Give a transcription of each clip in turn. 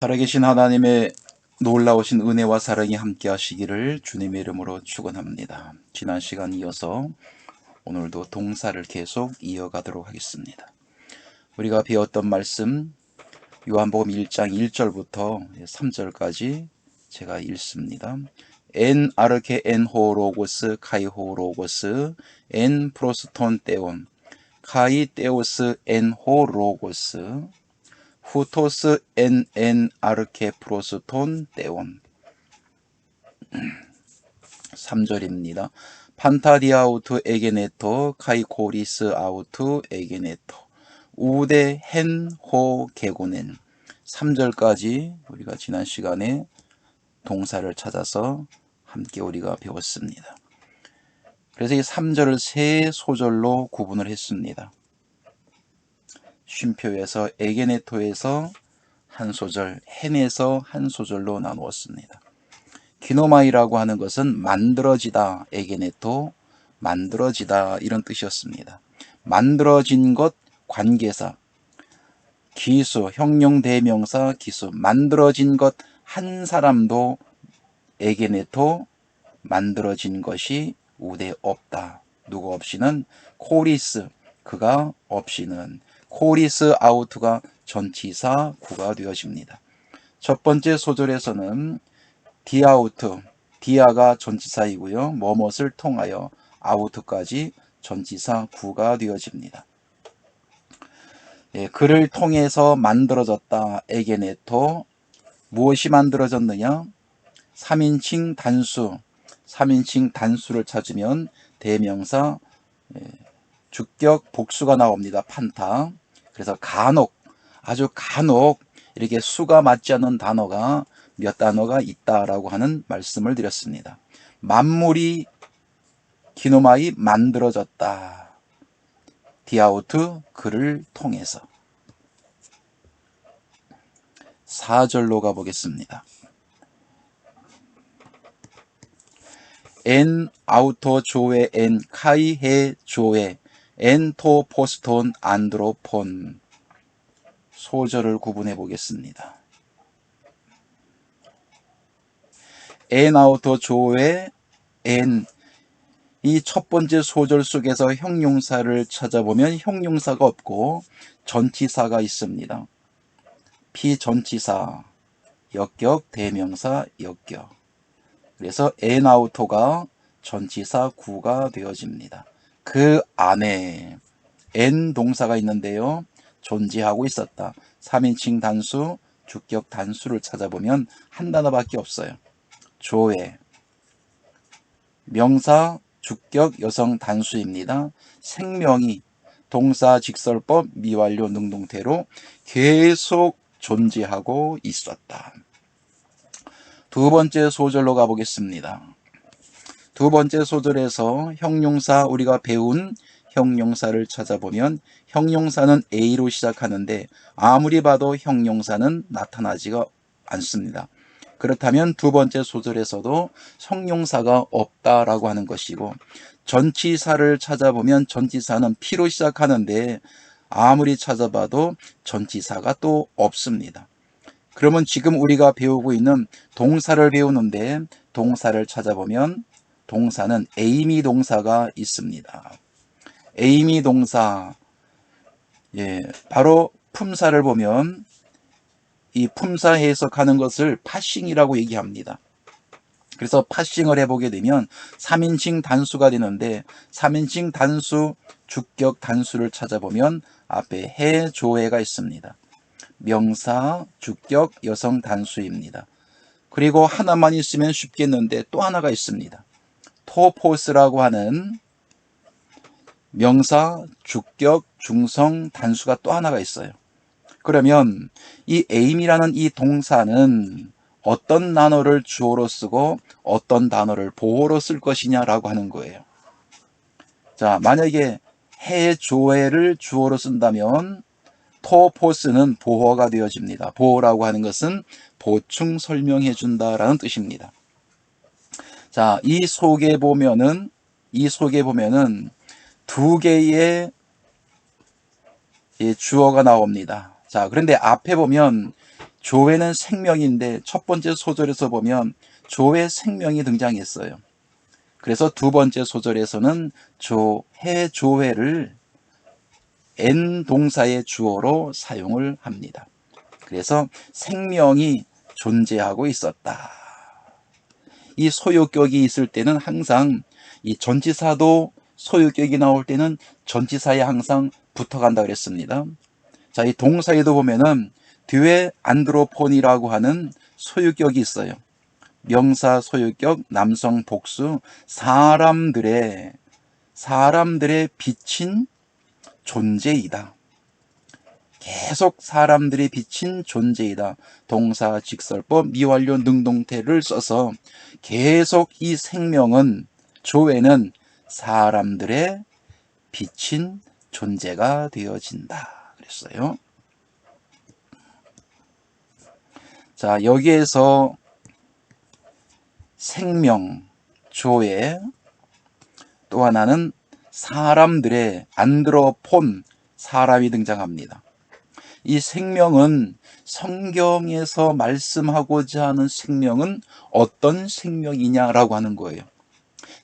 살아계신 하나님의 놀라우신 은혜와 사랑이 함께 하시기를 주님의 이름으로 축원합니다. 지난 시간 이어서 오늘도 동사를 계속 이어가도록 하겠습니다. 우리가 배웠던 말씀 요한복음 1장 1절부터 3절까지 제가 읽습니다. 엔 아르케 엔 호로고스 카이 호로고스 엔 프로스톤 떼온 카이 떼오스 엔 호로고스 후토스 엔 아르케 프로스톤 떼온. 3절입니다. 판타디아우트 에게네토 카이코리스 아우트 에게네토 우데 헨호 게고넨. 3절까지 우리가 지난 시간에 동사를 찾아서 함께 우리가 배웠습니다. 그래서 이 3절을 세 소절로 구분을 했습니다. 쉼표에서 에게네토에서 한 소절, 헨에서 한 소절로 나누었습니다. 기노마이라고 하는 것은 만들어지다, 에게네토, 만들어지다 이런 뜻이었습니다. 만들어진 것, 관계사, 기수, 형용 대명사, 기수, 만들어진 것 한 사람도 에게네토, 만들어진 것이 우대 없다. 누구 없이는 코리스, 그가 없이는 코리스 아우트가 전치사 구가 되어집니다. 첫 번째 소절에서는 디아우트, 디아가 전치사이고요. 뭐뭇을 통하여 아우트까지 전치사 구가 되어집니다. 그를 통해서 만들어졌다. 에게네토. 무엇이 만들어졌느냐? 3인칭 단수, 3인칭 단수를 찾으면 대명사 주격 복수가 나옵니다. 판타. 그래서 간혹, 아주 간혹 이렇게 수가 맞지 않는 단어가 몇 단어가 있다라고 하는 말씀을 드렸습니다. 만물이 기노마이 만들어졌다. 디아우트 그를 통해서. 4절로 가보겠습니다. 엔 아우토 조에 엔 카이헤 조에 엔토 포스톤 안드로폰. 소절을 구분해 보겠습니다. 엔 아우토 조에 엔, 이 첫 번째 소절 속에서 형용사를 찾아보면 형용사가 없고 전치사가 있습니다. 피전치사, 역격, 대명사, 역격. 그래서 엔 아우토가 전치사 구가 되어집니다. 그 안에 엔 동사가 있는데요. 존재하고 있었다. 3인칭 단수, 주격 단수를 찾아보면 한 단어밖에 없어요. 조에. 명사, 주격, 여성 단수입니다. 생명이 동사, 직설법, 미완료, 능동태로 계속 존재하고 있었다. 두 번째 소절로 가보겠습니다. 두 번째 소절에서 형용사, 우리가 배운 형용사를 찾아보면 형용사는 A로 시작하는데 아무리 봐도 형용사는 나타나지가 않습니다. 그렇다면 두 번째 소절에서도 형용사가 없다라고 하는 것이고, 전치사를 찾아보면 전치사는 P로 시작하는데 아무리 찾아봐도 전치사가 또 없습니다. 그러면 지금 우리가 배우고 있는 동사를 배우는데 동사를 찾아보면 동사는 에이미 동사가 있습니다. 에이미 동사, 바로 품사를 보면 이 품사 해석하는 것을 파싱이라고 얘기합니다. 그래서 파싱을 해보게 되면 3인칭 단수가 되는데 3인칭 단수, 주격 단수를 찾아보면 앞에 해, 조해가 있습니다. 명사, 주격, 여성 단수입니다. 그리고 하나만 있으면 쉽겠는데 또 하나가 있습니다. 토포스라고 하는 명사, 주격, 중성, 단수가 또 하나가 있어요. 그러면 이 aim이라는 이 동사는 어떤 단어를 주어로 쓰고 어떤 단어를 보어로 쓸 것이냐라고 하는 거예요. 자, 만약에 해조해를 주어로 쓴다면 토포스는 보어가 되어집니다. 보어라고 하는 것은 보충 설명해 준다라는 뜻입니다. 자, 이 속에 보면은 두 개의 주어가 나옵니다. 자, 그런데 앞에 보면 조회는 생명인데 첫 번째 소절에서 보면 조의 생명이 등장했어요. 그래서 두 번째 소절에서는 조회를 N 동사의 주어로 사용을 합니다. 그래서 생명이 존재하고 있었다. 이 소유격이 있을 때는 항상 이 전치사도 소유격이 나올 때는 전치사에 항상 붙어간다 그랬습니다. 자, 이 동사에도 보면은 뒤에 안드로폰이라고 하는 소유격이 있어요. 명사 소유격, 남성 복수, 사람들의 비친 존재이다. 계속 사람들이 비친 존재이다. 동사, 직설법, 미완료 능동태를 써서 계속 이 생명은, 조회는 사람들의 비친 존재가 되어진다 그랬어요. 자, 여기에서 생명, 조회, 또 하나는 사람들의 안드로폰, 사람이 등장합니다. 이 생명은 성경에서 말씀하고자 하는 생명은 어떤 생명이냐라고 하는 거예요.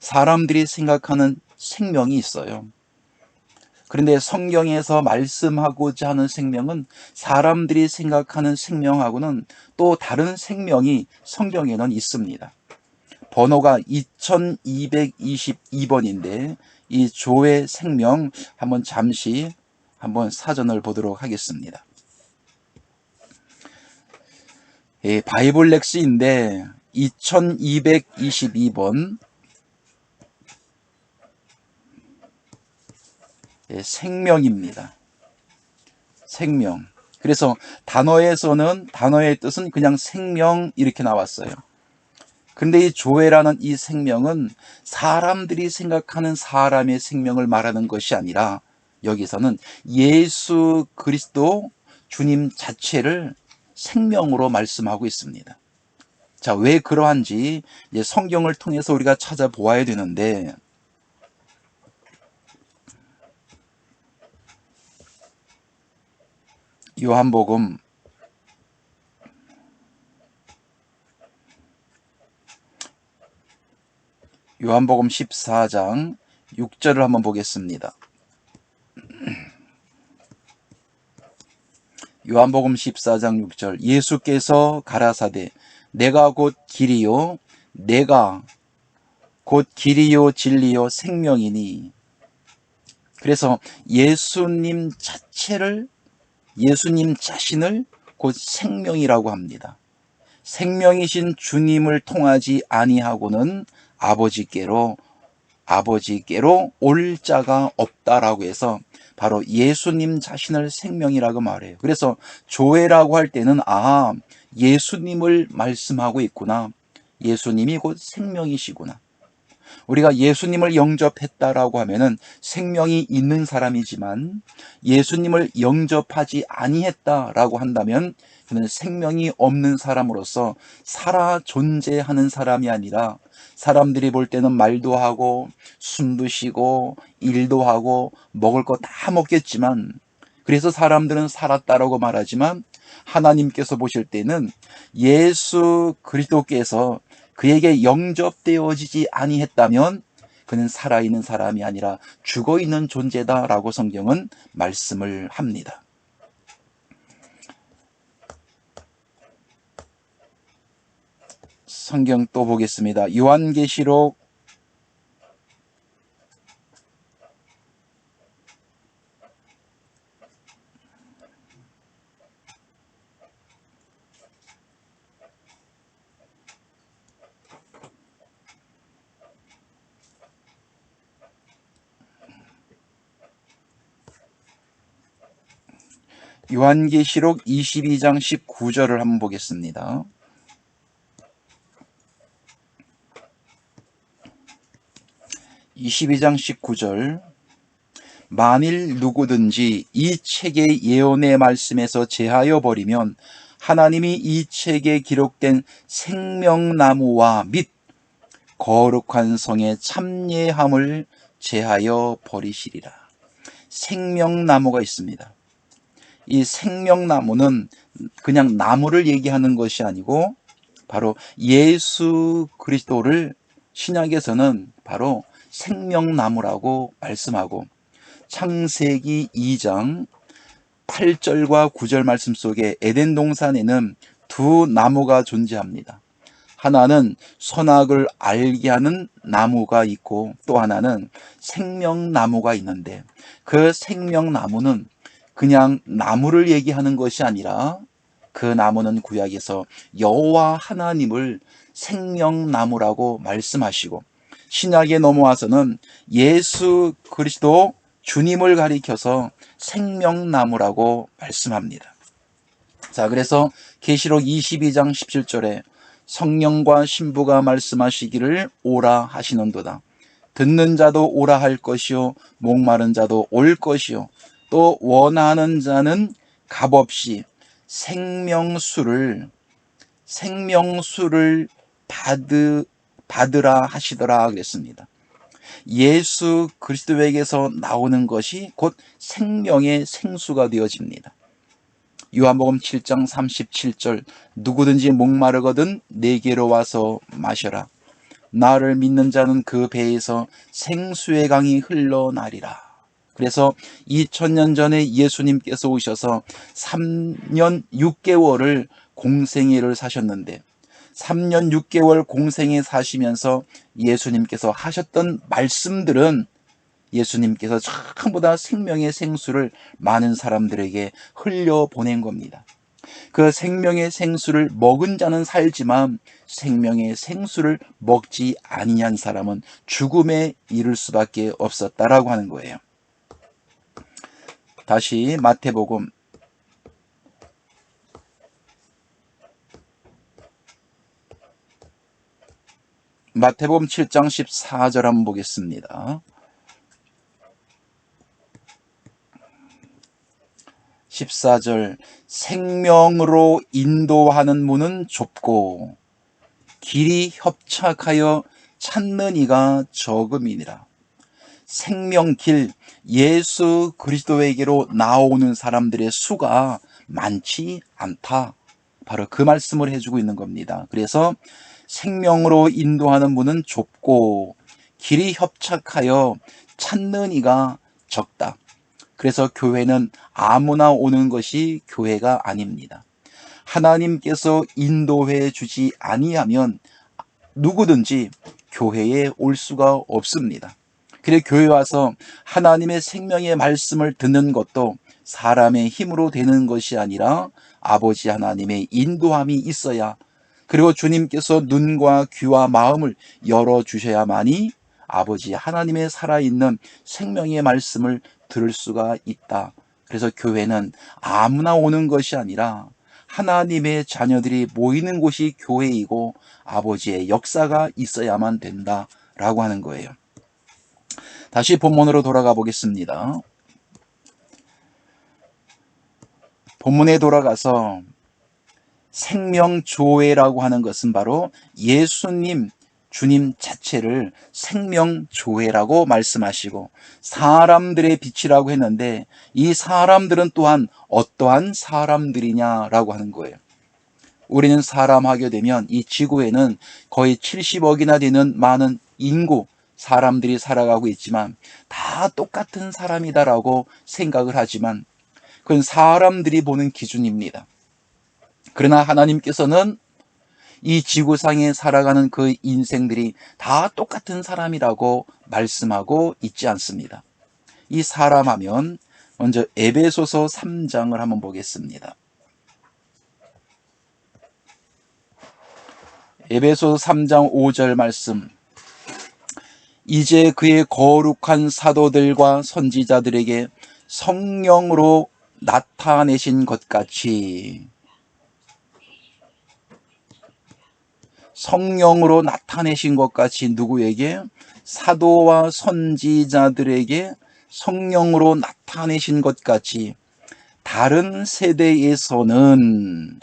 사람들이 생각하는 생명이 있어요. 그런데 성경에서 말씀하고자 하는 생명은 사람들이 생각하는 생명하고는 또 다른 생명이 성경에는 있습니다. 번호가 2222번인데 이 조의 생명 잠시 사전을 보도록 하겠습니다. 바이블 렉스인데 2222번 생명입니다. 생명. 그래서 단어의 뜻은 그냥 생명 이렇게 나왔어요. 근데 이 조회라는 이 생명은 사람들이 생각하는 사람의 생명을 말하는 것이 아니라 여기서는 예수 그리스도 주님 자체를 생명으로 말씀하고 있습니다. 자, 왜 그러한지 이제 성경을 통해서 우리가 찾아보아야 되는데, 요한복음 14장 6절을 한번 보겠습니다. 요한복음 14장 6절, 예수께서 가라사대 내가 곧 길이요 진리요 생명이니. 그래서 예수님 자신을 곧 생명이라고 합니다. 생명이신 주님을 통하지 아니하고는 아버지께로 올 자가 없다라고 해서 바로 예수님 자신을 생명이라고 말해요. 그래서 조회라고 할 때는 예수님을 말씀하고 있구나. 예수님이 곧 생명이시구나. 우리가 예수님을 영접했다라고 하면은 생명이 있는 사람이지만, 예수님을 영접하지 아니했다라고 한다면 그는 생명이 없는 사람으로서 살아 존재하는 사람이 아니라, 사람들이 볼 때는 말도 하고 숨도 쉬고 일도 하고 먹을 거 다 먹겠지만, 그래서 사람들은 살았다라고 말하지만, 하나님께서 보실 때는 예수 그리스도께서 그에게 영접되어지지 아니했다면 그는 살아있는 사람이 아니라 죽어있는 존재다라고 성경은 말씀을 합니다. 성경 또 보겠습니다. 요한계시록 22장 19절을 한번 보겠습니다. (22장 19절) 만일 누구든지 이 책의 예언의 말씀에서 제하여 버리면 하나님이 이 책에 기록된 생명나무와 및 거룩한 성의 참예함을 제하여 버리시리라. 생명나무가 있습니다. 이 생명나무는 그냥 나무를 얘기하는 것이 아니고 바로 예수 그리스도를 신약에서는 바로 생명나무라고 말씀하고, 창세기 2장 8절과 9절 말씀 속에 에덴 동산에는 두 나무가 존재합니다. 하나는 선악을 알게 하는 나무가 있고 또 하나는 생명나무가 있는데, 그 생명나무는 그냥 나무를 얘기하는 것이 아니라 그 나무는 구약에서 여호와 하나님을 생명나무라고 말씀하시고, 신약에 넘어와서는 예수 그리스도 주님을 가리켜서 생명나무라고 말씀합니다. 자, 그래서 계시록 22장 17절에 성령과 신부가 말씀하시기를 오라 하시는도다. 듣는 자도 오라 할 것이요 목마른 자도 올 것이요 또 원하는 자는 값없이 생명수를 받으라 하시더라 그랬습니다. 예수 그리스도에게서 나오는 것이 곧 생명의 생수가 되어집니다. 요한복음 7장 37절 누구든지 목마르거든 내게로 와서 마셔라. 나를 믿는 자는 그 배에서 생수의 강이 흘러나리라. 그래서 2000년 전에 예수님께서 오셔서 3년 6개월을 공생애를 사셨는데 3년 6개월 공생애 사시면서 예수님께서 하셨던 말씀들은 예수님께서 전부 다 생명의 생수를 많은 사람들에게 흘려보낸 겁니다. 그 생명의 생수를 먹은 자는 살지만 생명의 생수를 먹지 아니한 사람은 죽음에 이를 수밖에 없었다라고 하는 거예요. 다시 마태복음 7장 14절 한번 보겠습니다. 14절 생명으로 인도하는 문은 좁고 길이 협착하여 찾는 이가 적음이니라. 생명길 예수 그리스도에게로 나오는 사람들의 수가 많지 않다. 바로 그 말씀을 해주고 있는 겁니다. 그래서 생명으로 인도하는 문은 좁고 길이 협착하여 찾는 이가 적다. 그래서 교회는 아무나 오는 것이 교회가 아닙니다. 하나님께서 인도해 주지 아니하면 누구든지 교회에 올 수가 없습니다. 그래 교회 와서 하나님의 생명의 말씀을 듣는 것도 사람의 힘으로 되는 것이 아니라 아버지 하나님의 인도함이 있어야, 그리고 주님께서 눈과 귀와 마음을 열어주셔야만이 아버지 하나님의 살아있는 생명의 말씀을 들을 수가 있다. 그래서 교회는 아무나 오는 것이 아니라 하나님의 자녀들이 모이는 곳이 교회이고 아버지의 역사가 있어야만 된다라고 하는 거예요. 다시 본문으로 돌아가 보겠습니다. 본문에 돌아가서 생명조회라고 하는 것은 바로 예수님, 주님 자체를 생명조회라고 말씀하시고 사람들의 빛이라고 했는데 이 사람들은 또한 어떠한 사람들이냐라고 하는 거예요. 우리는 사람 하게 되면 이 지구에는 거의 70억이나 되는 많은 인구, 사람들이 살아가고 있지만 다 똑같은 사람이다라고 생각을 하지만 그건 사람들이 보는 기준입니다. 그러나 하나님께서는 이 지구상에 살아가는 그 인생들이 다 똑같은 사람이라고 말씀하고 있지 않습니다. 이 사람 하면 먼저 에베소서 3장을 한번 보겠습니다. 에베소서 3장 5절 말씀. 이제 그의 거룩한 사도들과 선지자들에게 성령으로 나타내신 것 같이, 성령으로 나타내신 것 같이 누구에게? 사도와 선지자들에게 성령으로 나타내신 것 같이 다른 세대에서는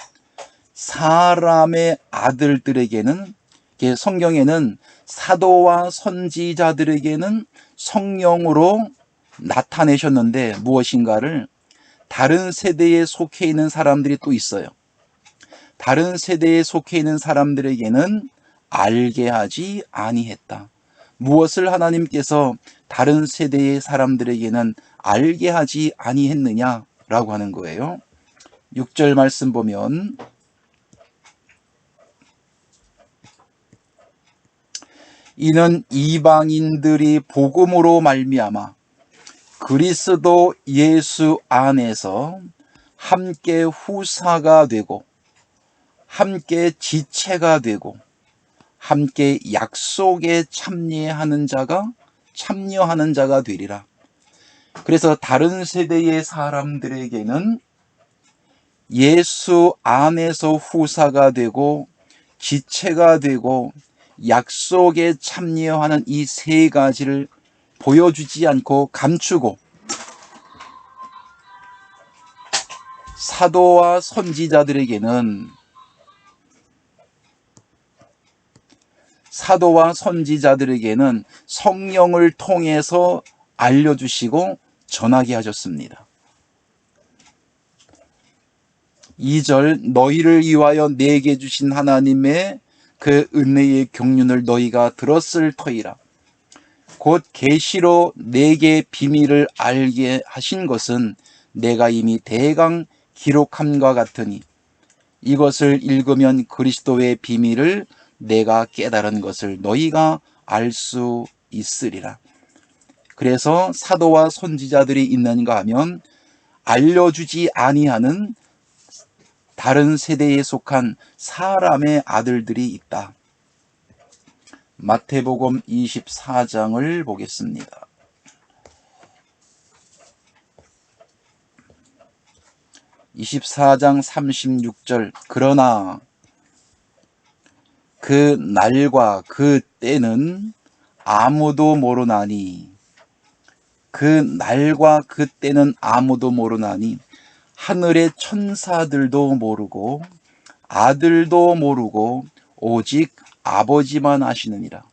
사람의 아들들에게는, 성경에는 사도와 선지자들에게는 성령으로 나타내셨는데 무엇인가를 다른 세대에 속해 있는 사람들이 또 있어요. 다른 세대에 속해 있는 사람들에게는 알게 하지 아니했다. 무엇을 하나님께서 다른 세대의 사람들에게는 알게 하지 아니했느냐라고 하는 거예요. 6절 말씀 보면 이는 이방인들이 복음으로 말미암아 그리스도 예수 안에서 함께 후사가 되고 함께 지체가 되고 함께 약속에 참여하는 자가 되리라. 그래서 다른 세대의 사람들에게는 예수 안에서 후사가 되고 지체가 되고 약속에 참여하는 이 세 가지를 보여주지 않고 감추고 사도와 선지자들에게는 성령을 통해서 알려주시고 전하게 하셨습니다. 2절 너희를 위하여 내게 주신 하나님의 그 은혜의 경륜을 너희가 들었을 터이라. 곧 계시로 내게 비밀을 알게 하신 것은 내가 이미 대강 기록함과 같으니 이것을 읽으면 그리스도의 비밀을 내가 깨달은 것을 너희가 알 수 있으리라. 그래서 사도와 선지자들이 있는가 하면 알려주지 아니하는 다른 세대에 속한 사람의 아들들이 있다. 마태복음 24장을 보겠습니다. 24장 36절 그러나 그 날과 그 때는 아무도 모르나니 하늘의 천사들도 모르고 아들도 모르고 오직 아버지만 아시느니라.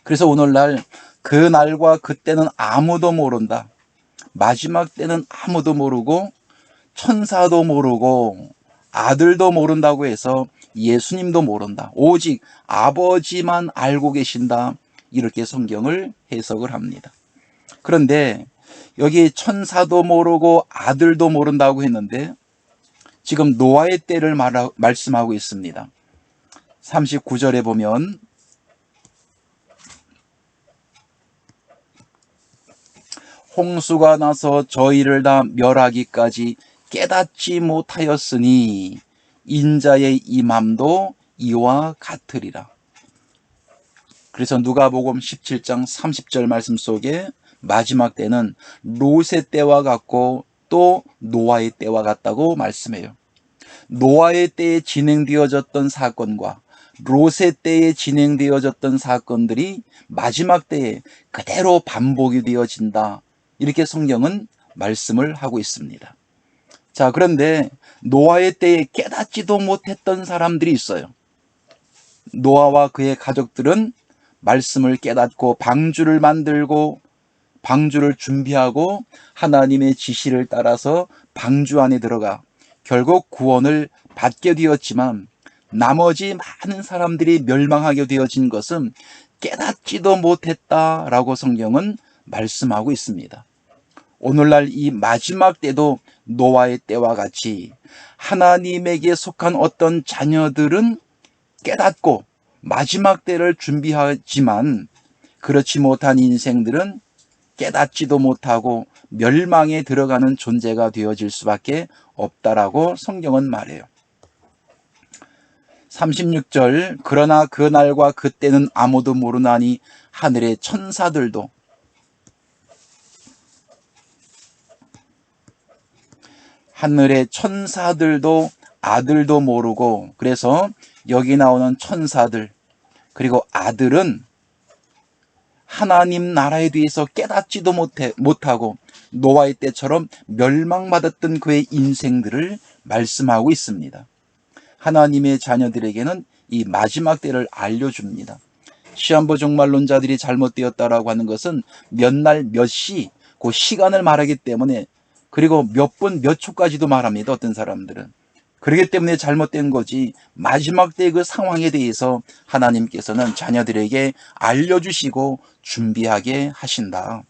그래서 오늘날 그 날과 그 때는 아무도 모른다. 마지막 때는 아무도 모르고 천사도 모르고 아들도 모른다고 해서 예수님도 모른다. 오직 아버지만 알고 계신다. 이렇게 성경을 해석을 합니다. 그런데 여기 천사도 모르고 아들도 모른다고 했는데 지금 노아의 때를 말씀하고 있습니다. 39절에 보면 홍수가 나서 저희를 다 멸하기까지 깨닫지 못하였으니 인자의 임함도 이와 같으리라. 그래서 누가복음 17장 30절 말씀 속에 마지막 때는 롯의 때와 같고 또 노아의 때와 같다고 말씀해요. 노아의 때에 진행되어졌던 사건과 롯의 때에 진행되어졌던 사건들이 마지막 때에 그대로 반복이 되어진다. 이렇게 성경은 말씀을 하고 있습니다. 자, 그런데 노아의 때에 깨닫지도 못했던 사람들이 있어요. 노아와 그의 가족들은 말씀을 깨닫고 방주를 만들고 방주를 준비하고 하나님의 지시를 따라서 방주 안에 들어가 결국 구원을 받게 되었지만 나머지 많은 사람들이 멸망하게 되어진 것은 깨닫지도 못했다라고 성경은 말씀하고 있습니다. 오늘날 이 마지막 때도 노아의 때와 같이 하나님에게 속한 어떤 자녀들은 깨닫고 마지막 때를 준비하지만 그렇지 못한 인생들은 깨닫지도 못하고 멸망에 들어가는 존재가 되어질 수밖에 없다라고 성경은 말해요. 36절 그러나 그 날과 그 때는 아무도 모르나니 하늘의 천사들도 아들도 모르고, 그래서 여기 나오는 천사들 그리고 아들은 하나님 나라에 대해서 깨닫지도 못하고 노아의 때처럼 멸망받았던 그의 인생들을 말씀하고 있습니다. 하나님의 자녀들에게는 이 마지막 때를 알려줍니다. 시한부 종말론자들이 잘못되었다라고 하는 것은 몇 날 몇 시, 그 시간을 말하기 때문에 그리고 몇 분, 몇 초까지도 말합니다. 어떤 사람들은. 그렇기 때문에 잘못된 거지. 마지막 때 그 상황에 대해서 하나님께서는 자녀들에게 알려주시고 준비하게 하신다.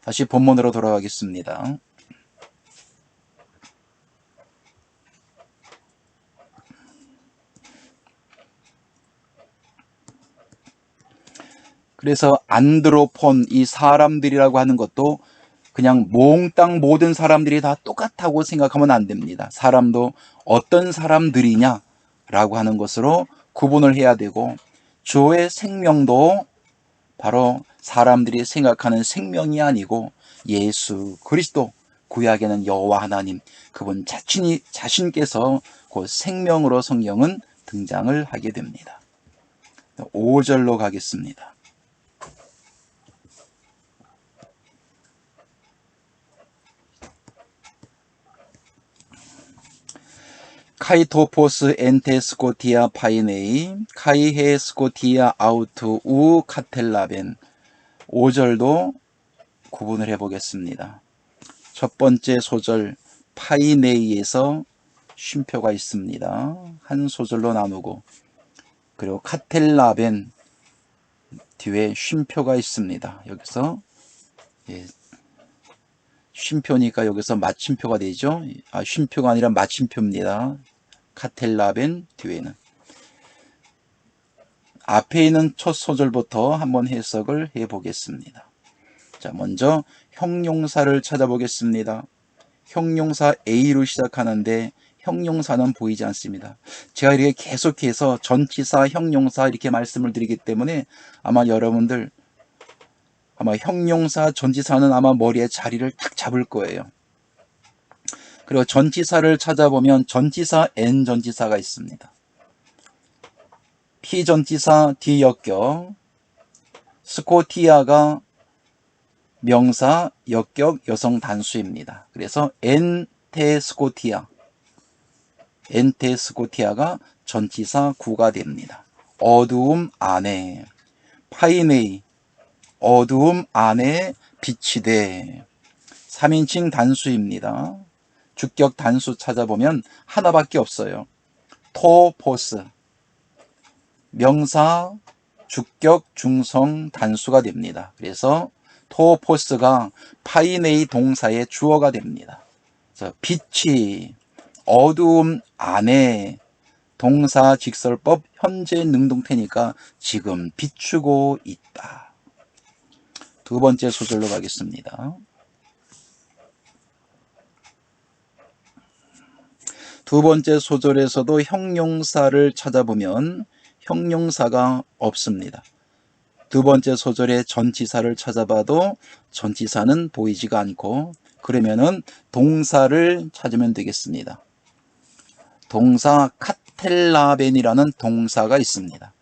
다시 본문으로 돌아가겠습니다. 그래서 안드로폰, 이 사람들이라고 하는 것도 그냥 몽땅 모든 사람들이 다 똑같다고 생각하면 안 됩니다. 사람도 어떤 사람들이냐라고 하는 것으로 구분을 해야 되고, 주의 생명도 바로 사람들이 생각하는 생명이 아니고 예수 그리스도, 구약에는 여호와 하나님, 그분 자신께서 그 생명으로 성경은 등장을 하게 됩니다. 5절로 가겠습니다. 카이토포스 엔테스코티아 파이네이 카이헤스코티아 아우트 우 카텔라벤. 5절도 구분을 해보겠습니다. 첫 번째 소절 파이네이에서 쉼표가 있습니다. 한 소절로 나누고, 그리고 카텔라벤 뒤에 쉼표가 있습니다. 여기서 쉼표니까 여기서 마침표가 되죠. 쉼표가 아니라 마침표입니다. 카텔라벤 뒤에는. 앞에 있는 첫 소절부터 한번 해석을 해보겠습니다. 자, 먼저 형용사를 찾아보겠습니다. 형용사 A로 시작하는데 형용사는 보이지 않습니다. 제가 이렇게 계속해서 전치사, 형용사 이렇게 말씀을 드리기 때문에 아마 여러분들 형용사, 전치사는 아마 머리에 자리를 탁 잡을 거예요. 그리고 전치사를 찾아보면 전치사 N 전치사가 있습니다. 피전치사 뒤역격, 스코티아가 명사 역격 여성 단수입니다. 그래서 엔테스코티아가 전치사 구가 됩니다. 어두움 안에, 파이네이, 어두움 안에 빛이 돼. 3인칭 단수입니다. 주격 단수 찾아보면 하나밖에 없어요. 토포스, 명사 주격 중성 단수가 됩니다. 그래서 토포스가 파이네이 동사의 주어가 됩니다. 그래서 빛이 어두움 안에, 동사 직설법 현재 능동태니까 지금 비추고 있다. 두 번째 소절로 가겠습니다. 두 번째 소절에서도 형용사를 찾아보면 형용사가 없습니다. 두 번째 소절의 전치사를 찾아봐도 전치사는 보이지가 않고, 그러면은 동사를 찾으면 되겠습니다. 동사 카텔라벤이라는 동사가 있습니다.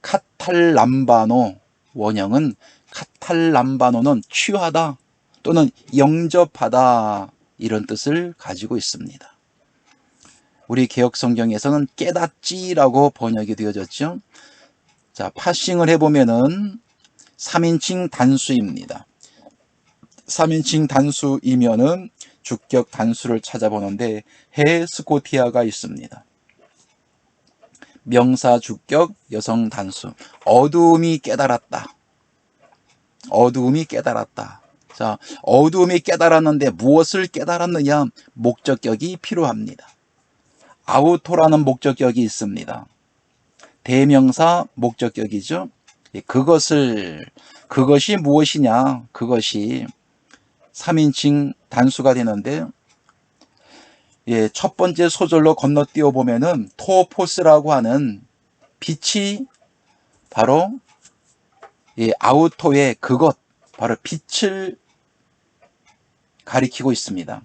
카탈람바노, 원형은 카탈람바노는 취하다 또는 영접하다, 이런 뜻을 가지고 있습니다. 우리 개역성경에서는 깨닫지라고 번역이 되어졌죠. 자, 파싱을 해보면은 3인칭 단수입니다. 3인칭 단수이면은 주격 단수를 찾아보는데 헤스코티아가 있습니다. 명사 주격 여성 단수. 어두움이 깨달았다. 어두움이 깨달았다. 자, 어두움이 깨달았는데 무엇을 깨달았느냐? 목적격이 필요합니다. 아우토라는 목적격이 있습니다. 대명사 목적격이죠. 그것이 무엇이냐? 그것이 3인칭 단수가 되는데, 첫 번째 소절로 건너뛰어 보면은 토포스라고 하는 빛이 바로 아우토의 그것, 바로 빛을 가리키고 있습니다.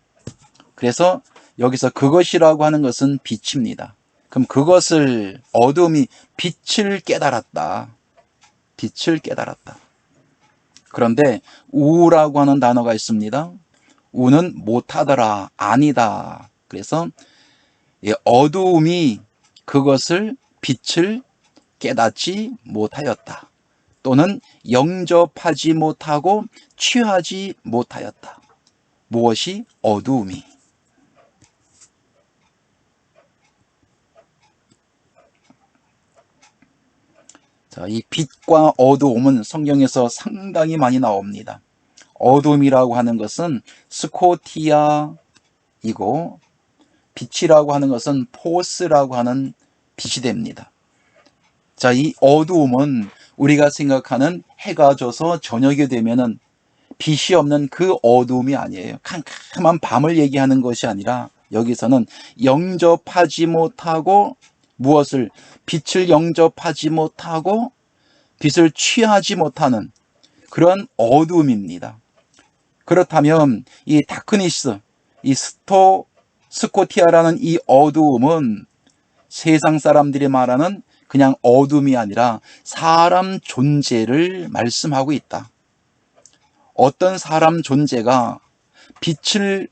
그래서 여기서 그것이라고 하는 것은 빛입니다. 그럼 그것을, 어둠이 빛을 깨달았다. 빛을 깨달았다. 그런데 우라고 하는 단어가 있습니다. 우는 못하더라, 아니다. 그래서 어두움이 그것을, 빛을 깨닫지 못하였다. 또는 영접하지 못하고 취하지 못하였다. 무엇이? 어두움이. 자, 이 빛과 어두움은 성경에서 상당히 많이 나옵니다. 어둠이라고 하는 것은 스코티아이고, 빛이라고 하는 것은 포스라고 하는 빛이 됩니다. 자, 이 어두움은 우리가 생각하는 해가 져서 저녁이 되면은 빛이 없는 그 어두움이 아니에요. 캄캄한 밤을 얘기하는 것이 아니라 여기서는 영접하지 못하고 무엇을? 빛을 영접하지 못하고 빛을 취하지 못하는 그런 어두움입니다. 그렇다면 이 다크니스, 이 스코티아라는 이 어두움은 세상 사람들이 말하는 그냥 어둠이 아니라 사람 존재를 말씀하고 있다. 어떤 사람 존재가 빛을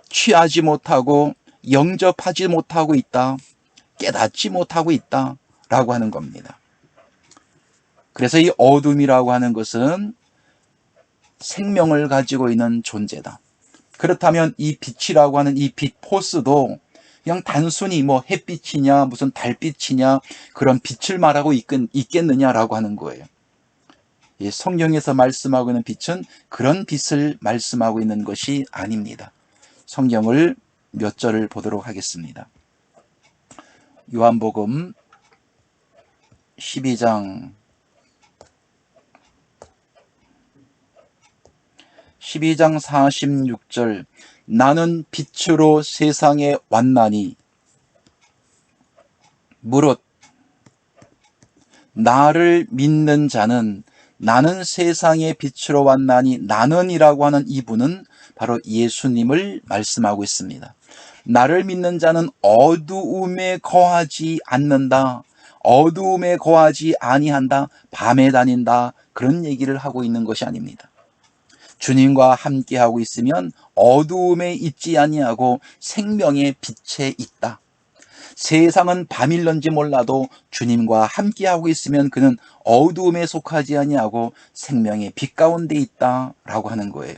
취하지 못하고 영접하지 못하고 있다, 깨닫지 못하고 있다 라고 하는 겁니다. 그래서 이 어둠이라고 하는 것은 생명을 가지고 있는 존재다. 그렇다면 이 빛이라고 하는 이 빛 포스도 그냥 단순히 뭐 햇빛이냐 무슨 달빛이냐 그런 빛을 말하고 있겠느냐라고 하는 거예요. 이 성경에서 말씀하고 있는 빛은 그런 빛을 말씀하고 있는 것이 아닙니다. 성경을 몇 절을 보도록 하겠습니다. 요한복음 12장 46절 나는 빛으로 세상에 왔나니 무릇 나를 믿는 자는 나는 세상의 빛으로 왔나니 나는이라고 하는 이분은 바로 예수님을 말씀하고 있습니다. 나를 믿는 자는 어두움에 거하지 않는다. 어두움에 거하지 아니한다. 밤에 다닌다. 그런 얘기를 하고 있는 것이 아닙니다. 주님과 함께하고 있으면 어두움에 있지 아니하고 생명의 빛에 있다. 세상은 밤일런지 몰라도 주님과 함께하고 있으면 그는 어두움에 속하지 아니하고 생명의 빛 가운데 있다라고 하는 거예요.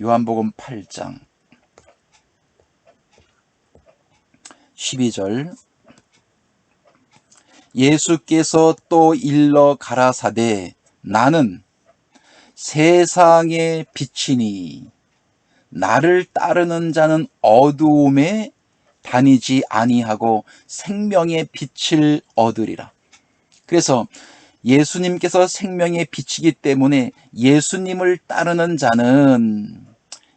요한복음 8장 12절 예수께서 또 일러 가라사대 나는 세상의 빛이니 나를 따르는 자는 어두움에 다니지 아니하고 생명의 빛을 얻으리라. 그래서 예수님께서 생명의 빛이기 때문에 예수님을 따르는 자는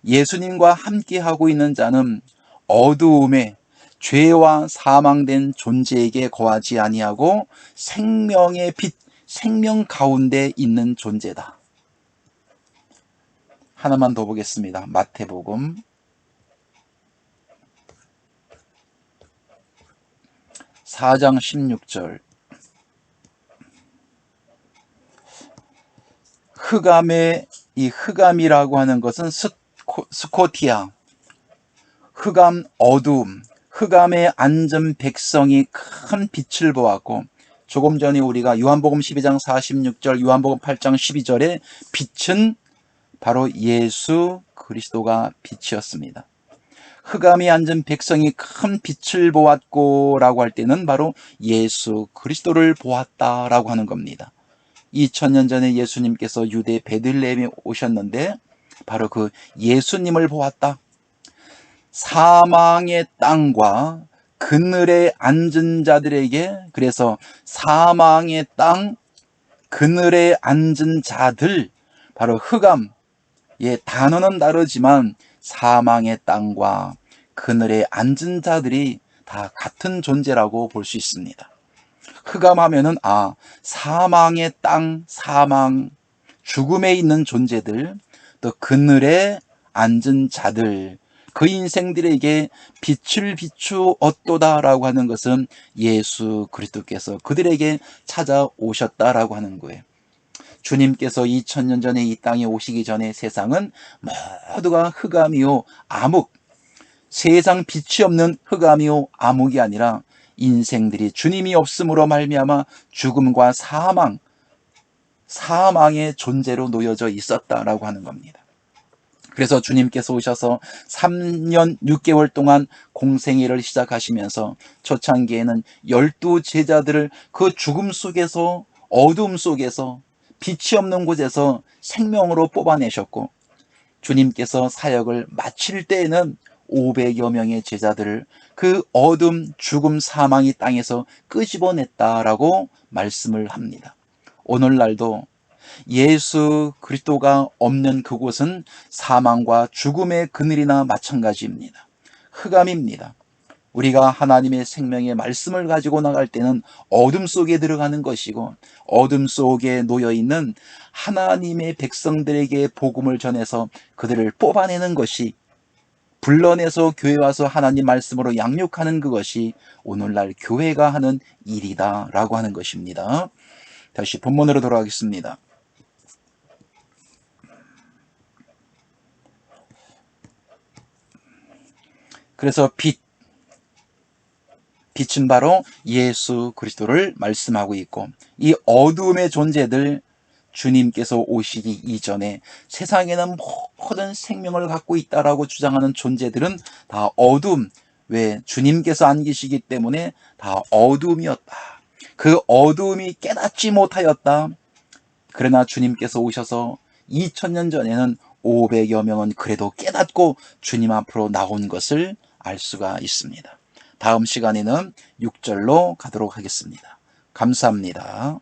예수님과 함께하고 있는 자는 어두움에 죄와 사망된 존재에게 거하지 아니하고 생명의 빛, 생명 가운데 있는 존재다. 하나만 더 보겠습니다. 마태복음 4장 16절 흑암의 이 흑암이라고 하는 것은 스코티아 흑암 어두움 흑암에 앉은 백성이 큰 빛을 보았고 조금 전에 우리가 요한복음 12장 46절 요한복음 8장 12절에 빛은 바로 예수 그리스도가 빛이었습니다. 흑암에 앉은 백성이 큰 빛을 보았고 라고 할 때는 바로 예수 그리스도를 보았다라고 하는 겁니다. 2000년 전에 예수님께서 유대 베들레헴에 오셨는데 바로 그 예수님을 보았다. 사망의 땅과 그늘에 앉은 자들에게 그래서 사망의 땅 그늘에 앉은 자들 바로 흑암 단어는 다르지만 사망의 땅과 그늘에 앉은 자들이 다 같은 존재라고 볼 수 있습니다. 흑암하면은 사망의 땅, 사망, 죽음에 있는 존재들, 또 그늘에 앉은 자들, 그 인생들에게 빛을 비추었도다라고 하는 것은 예수 그리스도께서 그들에게 찾아오셨다라고 하는 거예요. 주님께서 2000년 전에 이 땅에 오시기 전에 세상은 모두가 흑암이요 암흑, 세상 빛이 없는 흑암이요 암흑이 아니라 인생들이 주님이 없음으로 말미암아 죽음과 사망, 사망의 존재로 놓여져 있었다라고 하는 겁니다. 그래서 주님께서 오셔서 3년 6개월 동안 공생애를 시작하시면서 초창기에는 12제자들을 그 죽음 속에서, 어둠 속에서, 빛이 없는 곳에서 생명으로 뽑아내셨고, 주님께서 사역을 마칠 때에는 500여 명의 제자들을 그 어둠, 죽음, 사망의 땅에서 끄집어냈다라고 말씀을 합니다. 오늘날도 예수 그리스도가 없는 그곳은 사망과 죽음의 그늘이나 마찬가지입니다. 흑암입니다. 우리가 하나님의 생명의 말씀을 가지고 나갈 때는 어둠 속에 들어가는 것이고, 어둠 속에 놓여있는 하나님의 백성들에게 복음을 전해서 그들을 뽑아내는 것이, 불러내서 교회 와서 하나님 말씀으로 양육하는 그것이 오늘날 교회가 하는 일이다라고 하는 것입니다. 다시 본문으로 돌아가겠습니다. 그래서 빛은 바로 예수 그리스도를 말씀하고 있고, 이 어둠의 존재들, 주님께서 오시기 이전에 세상에는 모든 생명을 갖고 있다라고 주장하는 존재들은 다 어둠, 왜? 주님께서 안 계시기 때문에 다 어둠이었다. 그 어둠이 깨닫지 못하였다. 그러나 주님께서 오셔서 2000년 전에는 500여 명은 그래도 깨닫고 주님 앞으로 나온 것을 알 수가 있습니다. 다음 시간에는 6절로 가도록 하겠습니다. 감사합니다.